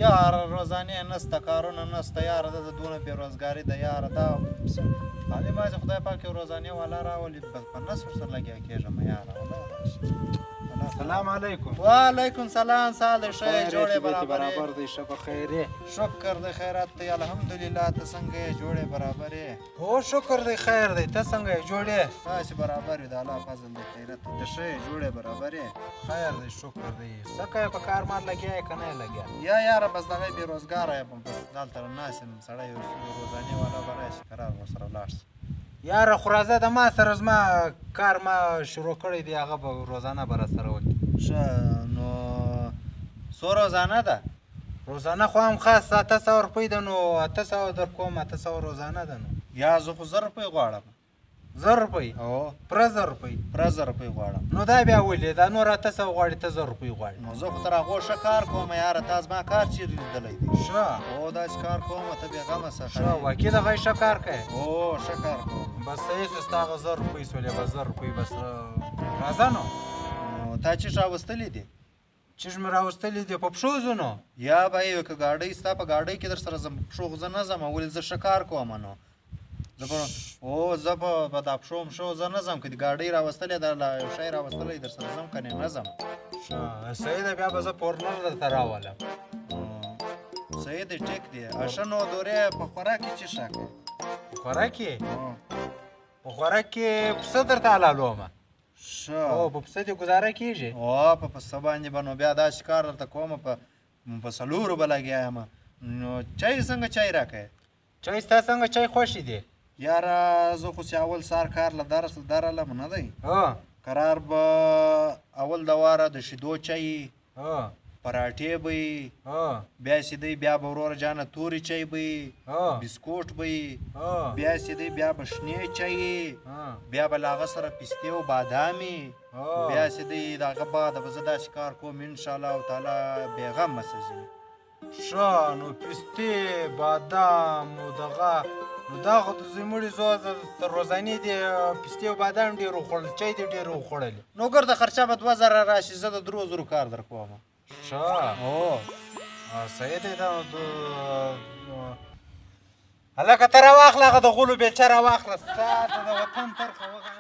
یاره روزانې نسته کارونه نسته یاره د دونه بېروزګاري ده یاره دا خالي ما چې خدای پاک یو روزانې والا راولي په نس ورسره لګیا کېږم یاره سلام علیکم. وعلیکم سلام صالح ښه یې جوړې برابر دی ښه په خیر یې. شکر دی خیرات دی الحمدلله ته څنګه یې جوړې برابر یې؟ هو شکر دی خیر دی ته څنګه یې جوړ یې؟ تاسې برابر یو د الله فضل دی خیرت دی ښه یې جوړې برابر یې؟ خیر دی شکر دی څه کوې په کار مار لګیا یې که نه یې لګیا؟ یا یاره بس دغه بېروزګاره یم بس دلته ناست یم سړی یو روزانې والا به راشي قرار ورسره ولاړ شي. یاره خو راځه د ما سره زما کار ما شروع کړی دی هغه به روزانه به راسره وکړي. ښه نو څو روزانه ده؟ روزانه خو هم خاص 800 روپۍ ده نو 800 در کوم 800 روزانه ده نو. یا زه خو 1000 روپۍ غواړم. 1000 روپۍ؟ او پوره 1000 روپۍ؟ پوره 1000 روپۍ غواړم. نو دا بیا ولې دا نور 800 غواړي ته 1000 روپۍ غواړي؟ نو زه خو تر هغو ښه کار کوم یاره تا زما کار چېرې لیدلی دی؟ ښه او داسې کار کوم ته بېغمه څه ښه واقعي دغه ښه کار کوې؟ او ښه کار کوم. بس صحیح شو ستا هغه 1000 روپۍ سولې به 1000 روپۍ بس راځه نو. تا چیش راوستلې دي؟ چیش مې راوستلې دي په پښو ځو نو. یا به یې که ګاډۍ ستا په ګاډۍ کې در سره ځم په پښو خو زه نه ځم ولې زه ښه کار کوم نو. زه په دا پښو زه نه ځم که د ګاډۍ راوستلې ده یو شی راوستلی در سره ځم که نه ځم. ښه صحیح ده بیا به زه پورنر درته راولم. صحیح دی ټیک دی. ښه نو دورې په خوراک کې څه شی کوې؟ په خوراک کې؟ په خوراک کې پسه درته حلالومه. ښه او په پسه دې ګزاره کېږي؟ او په پسه باندې به نو بیا داسې کار درته کوم په 4 به لګیا یم. نو چای څنګه چای راکوې؟ چای ستا څنګه چای خوښې دی؟ یاره زه خو چې اول سهار کار له درلم نه دی قرار به اول د واره د شیدو چای پراټې به یي بیا سیدی بیا به وروره جانه تورې چای به یي بسکوټ به یي بیا سیدی بیا به شنې چای بیا به له هغه سره پستې او بادامې بیا سیدی د هغه بعده به زه داسې کار کوم انشاءالله تعالی بېغمه څه ځي. ښه نو پستې بادام او دغه نو دا خو د زموږ زوی تر روزانې دې پستې او بادام ډېر وخوړل چای دې ډېر وخوړلې. نو ګر د خرچه به 2000 راشي زه د 3000 کار در کوم. ښه او صحیح دی دا هلکه ته راواخله هغه د غولو بیلچه راواخله ستا د وطن طرفه وغواړه.